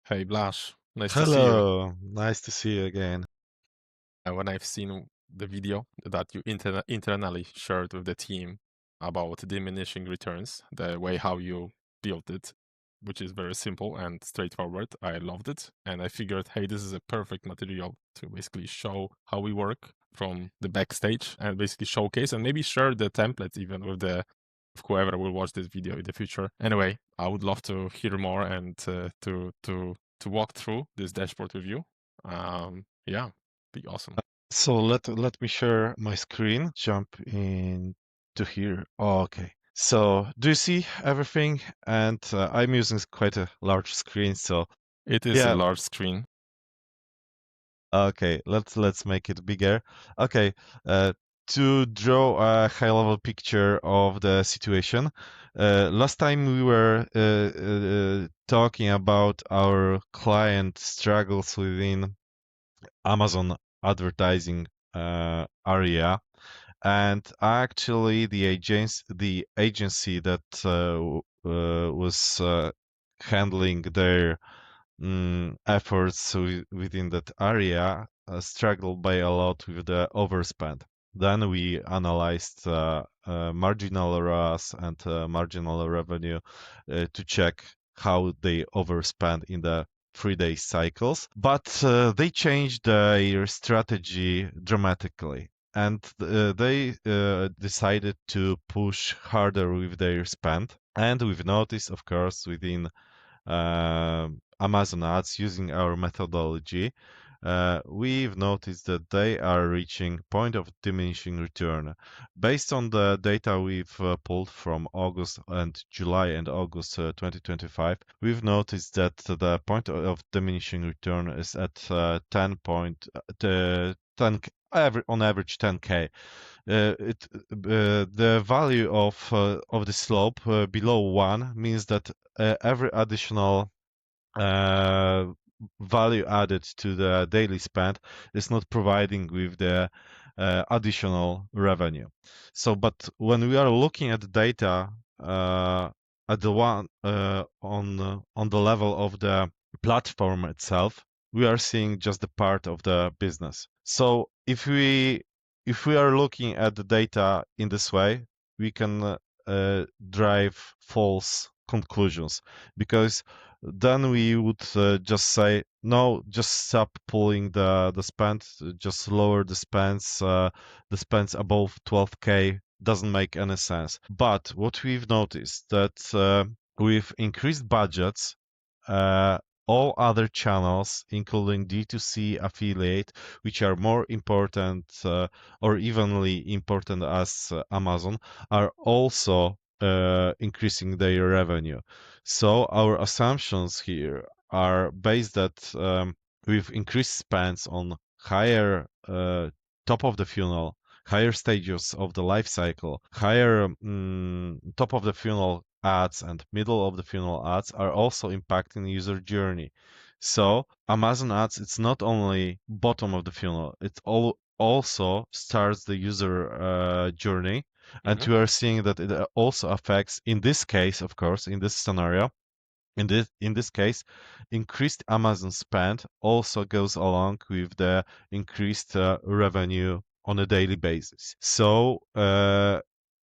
Hey Blash, nice to see you. Hello, nice to see you again. When I've seen the video that you internally shared with the team about diminishing returns, the way how you built it, which is very simple and straightforward, I loved it. And I figured, hey, this is a perfect material to basically show how we work from the backstage and basically showcase and maybe share the templates even with the of whoever will watch this video in the future. Anyway, I would love to hear more and to walk through this dashboard with you. Yeah, be awesome. So let me share my screen, jump in to here. Oh, okay. So do you see everything? And I'm using quite a large screen, so It is a yeah. large screen. Okay, let's make it bigger. Okay, to draw a high-level picture of the situation, last time we were talking about our client struggles within Amazon advertising area, and actually the agency that was handling their efforts within that area struggled by a lot with the overspend. Then we analyzed marginal ROAS and marginal revenue to check how they overspend in the 3 day cycles. But they changed their strategy dramatically. And they decided to push harder with their spend. And we've noticed, of course, within Amazon ads using our methodology, we've noticed that they are reaching point of diminishing return. Based on the data we've pulled from August and July and August 2025, we've noticed that the point of diminishing return is at 10 on average 10k. The value of the slope below 1 means that every additional uh, value added to the daily spend is not providing with the additional revenue. So, but when we are looking at the data at the one on the level of the platform itself, we are seeing just the part of the business. So, if we are looking at the data in this way, we can drive false conclusions, because then we would just say no, just stop pulling the spend, just lower the spends above 12k doesn't make any sense. But what we've noticed that with increased budgets, uh, all other channels, including D2C affiliate, which are more important or evenly important as Amazon, are also increasing their revenue. So our assumptions here are based that with increased spends on higher top of the funnel, higher stages of the life cycle, higher top of the funnel ads and middle of the funnel ads are also impacting user journey. So Amazon ads, it's not only bottom of the funnel, it also starts the user journey. And Hmm. we are seeing that it also affects, in this case, of course, in this scenario, in this case, increased Amazon spend also goes along with the increased revenue on a daily basis. So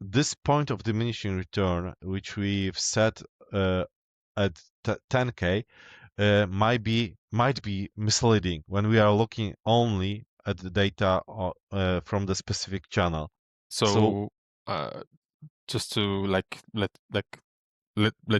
this point of diminishing return, which we've set at 10k, might be misleading when we are looking only at the data from the specific channel. So So, uh, just to let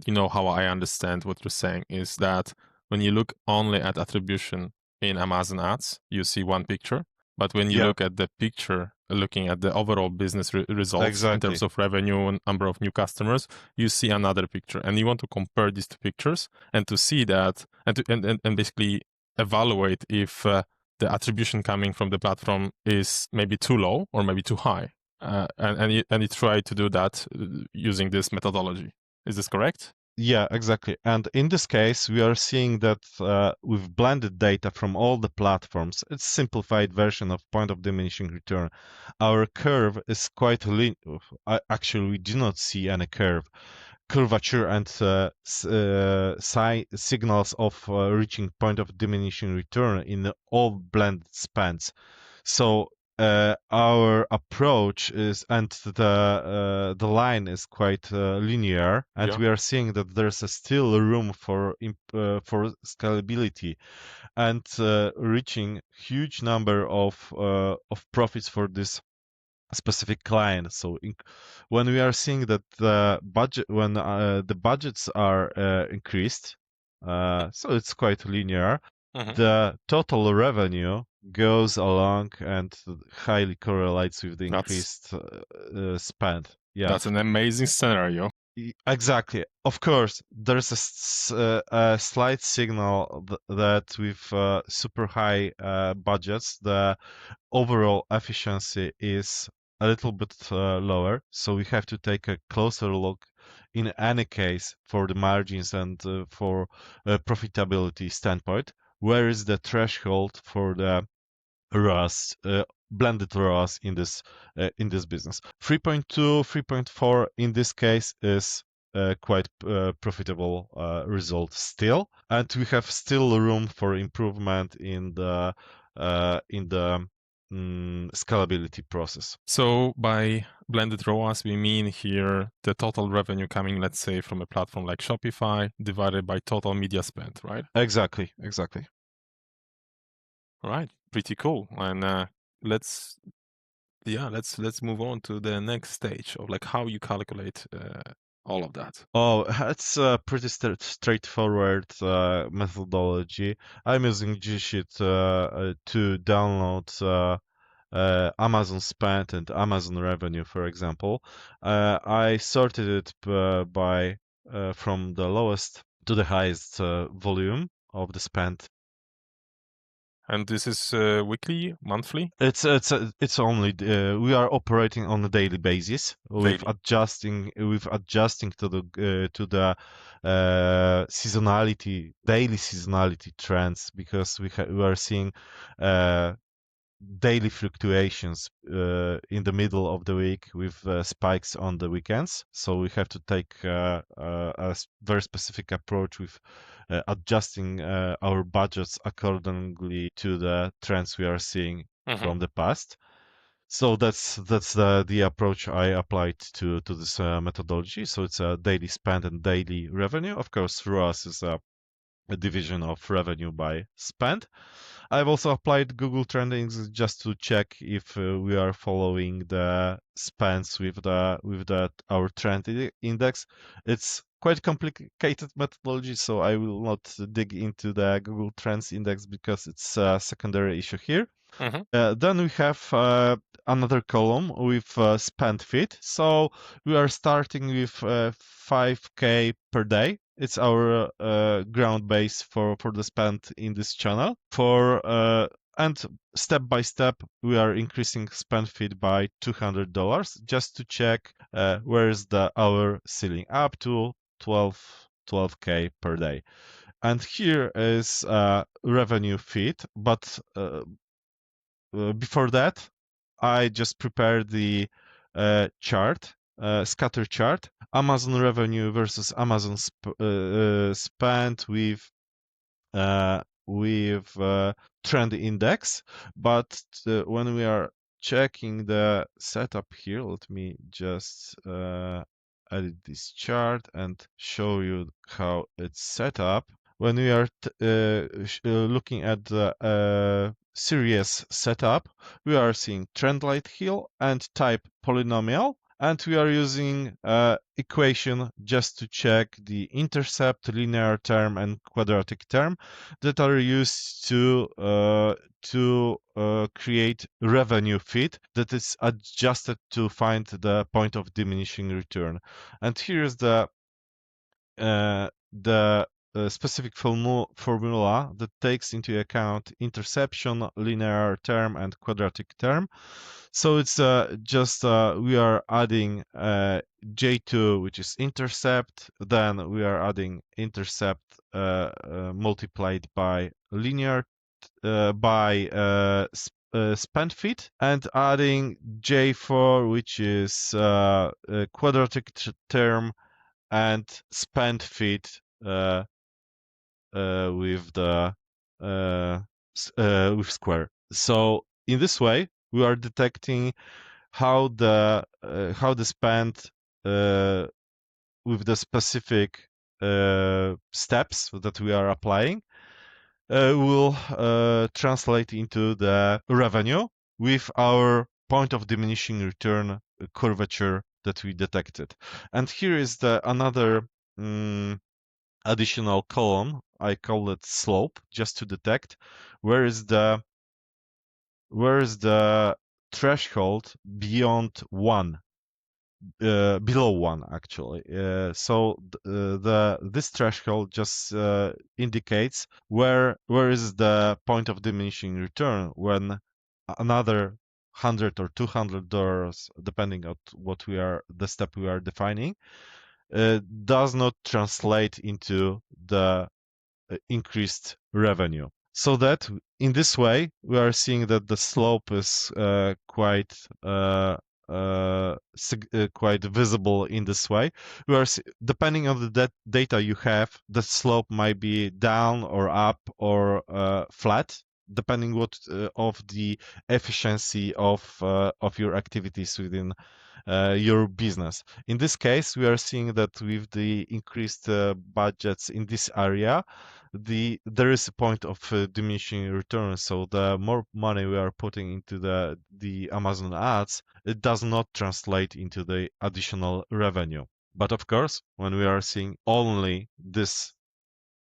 you know how I understand what you're saying is that when you look only at attribution in Amazon ads, you see one picture. But when you yeah, look at the picture, looking at the overall business results in terms exactly. of revenue and number of new customers, you see another picture. And you want to compare these two pictures and to see that and basically evaluate if the attribution coming from the platform is maybe too low or maybe too high. And you try to do that using this methodology. Is this correct? Yeah, exactly. And in this case, we are seeing that with blended data from all the platforms, it's simplified version of point of diminishing return. Our curve is quite lean. Actually, we do not see any curve. curvature and signals of reaching point of diminishing return in all blended spends. So our approach is, and the line is quite linear, and Yeah. we are seeing that there's still room for scalability and reaching huge number of profits for this specific client. So when we are seeing that when the budgets are increased, so it's quite linear, Hmm. the total revenue goes along and highly correlates with the That's increased spend. Yeah, that's an amazing scenario. exactly. Of course, there's a slight signal that with super high budgets, the overall efficiency is a little bit lower. So we have to take a closer look in any case for the margins and for profitability standpoint. Where is the threshold for the ROAS, blended ROAS in this business? 3.2, 3.4 in this case is quite profitable result still, and we have still room for improvement in the scalability process. So by blended ROAS, we mean here the total revenue coming, let's say, from a platform like Shopify divided by total media spent, right? Exactly, exactly. All right, pretty cool. And let's let's move on to the next stage of like how you calculate all of that. Oh, it's a pretty straightforward methodology. I'm using G-Sheet to download Amazon spend and Amazon revenue, for example. I sorted it by from the lowest to the highest volume of the spend. And this is weekly, monthly, It's only we are operating on a daily basis daily. with adjusting to the seasonality, daily seasonality trends, because we are seeing uh, daily fluctuations in the middle of the week with spikes on the weekends. So we have to take very specific approach with adjusting our budgets accordingly to the trends we are seeing Hmm. from the past. So that's the approach I applied to this methodology. So it's a daily spend and daily revenue. Of course, ROAS is a division of revenue by spend. I've also applied Google Trendings just to check if we are following the spans with the our trend index. It's quite complicated methodology, so I will not dig into the Google Trends index because it's a secondary issue here. Hmm. Then we have another column with spend feed. So we are starting with 5K per day. It's our ground base for the spend in this channel. And step by step, we are increasing spend feed by $200 just to check where is our ceiling up to 12K per day. And here is revenue feed, but before that, I just prepared the chart, scatter chart, Amazon revenue versus Amazon spend with trend index. But when we are checking the setup here, let me just edit this chart and show you how it's set up. When we are looking at the series setup, we are seeing trendline hill and type polynomial, and we are using equation just to check the intercept, linear term, and quadratic term that are used to create revenue feed that is adjusted to find the point of diminishing return. And here's the specific formula that takes into account interception, linear term, and quadratic term. So it's just we are adding J2, which is intercept. Then we are adding intercept multiplied by linear by spend feed, and adding J4, which is quadratic term and spend fit with the with square. So in this way, we are detecting how the spend with the specific steps that we are applying will translate into the revenue with our point of diminishing return curvature that we detected. And here is the another additional column. I call it slope, just to detect where is the threshold beyond one, below one actually. So this threshold just indicates where is the point of diminishing return when another $100 or $200, depending on what the step we are defining, does not translate into the increased revenue. So that in this way, we are seeing that the slope is quite visible in this way. Depending on the data you have, the slope might be down or up or flat, depending of the efficiency of your activities within your business. In this case, we are seeing that with the increased budgets in this area, there is a point of diminishing return. So the more money we are putting into the Amazon ads, it does not translate into the additional revenue. But of course, when we are seeing only this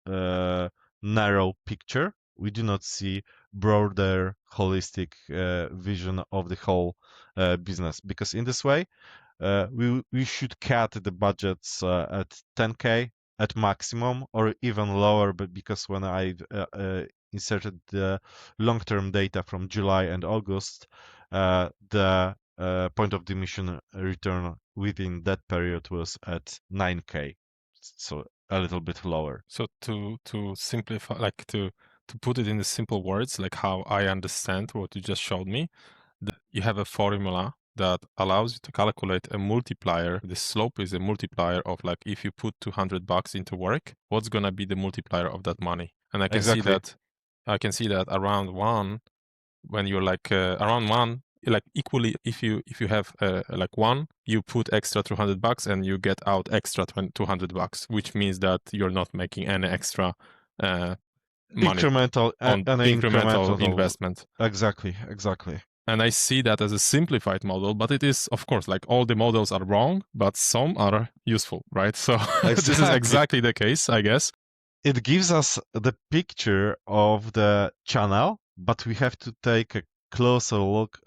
narrow picture, we do not see broader holistic vision of the whole business, because in this way we should cut the budgets at 10K at maximum or even lower, but because when I inserted the long-term data from July and August, the point of diminishing return within that period was at 9K, so a little bit lower. So to simplify, like to put it in the simple words, like how I understand what you just showed me, you have a formula that allows you to calculate a multiplier. The slope is a multiplier of, like, if you put $200 into work, what's gonna be the multiplier of that money? And I can see Exactly. that around one, when you're like around one, like equally, if you have like one, you put extra $200 and you get out extra $200, which means that you're not making any extra money Incremental, on an incremental incremental. investment. Exactly. And I see that as a simplified model, but it is, of course, like all the models are wrong, but some are useful, right? So this is Exactly. exactly the case, I guess. It gives us the picture of the channel, but we have to take a closer look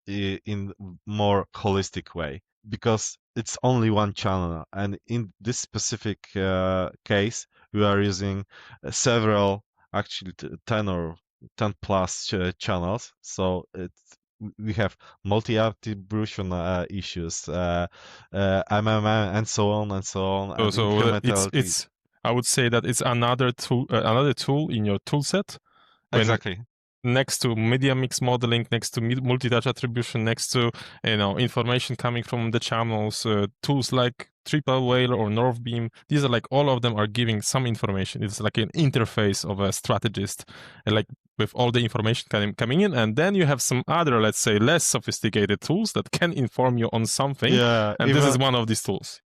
in more holistic way, because it's only one channel, and in this specific case we are using several, actually 10 or 10 plus channels. So we have multi-attribution issues, MMM, and so on and so on, and So incrementality. it's I would say that it's another tool in your tool set, when Exactly. next to media mix modeling, next to multi-touch attribution, next to information coming from the channels, tools like Triple Whale or Northbeam. These are like, all of them are giving some information. It's like an interface of a strategist, and like with all the information coming in, and then you have some other, let's say, less sophisticated tools that can inform you on something, Yeah, and this is one of these tools.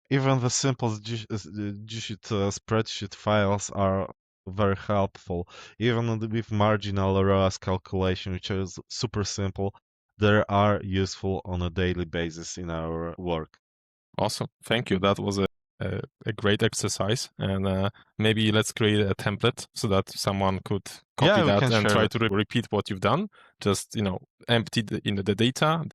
even the simplest G-sheet spreadsheet files are very helpful. Even with marginal ROAS calculation, which is super simple, they are useful on a daily basis in our work. Awesome. Thank you. That was a great exercise. And maybe let's create a template so that someone could copy Yeah, we that can and share try it. to repeat what you've done. Just, empty the data.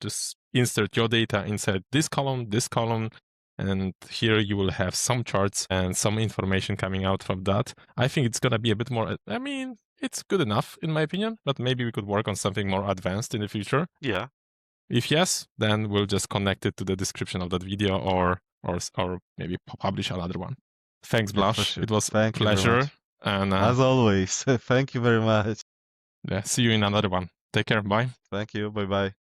Just insert your data inside this column, and here you will have some charts and some information coming out from that. I think it's going to be a bit more, I mean, it's good enough in my opinion, but maybe we could work on something more advanced in the future. Yeah, If yes, then we'll just connect it to the description of that video, or maybe publish another one. Thanks, yeah, for Blaž. sure. It was a Thank you very pleasure. much. And As always, thank you very much. yeah, see you in another one. Take care. Bye. Thank you. Bye bye.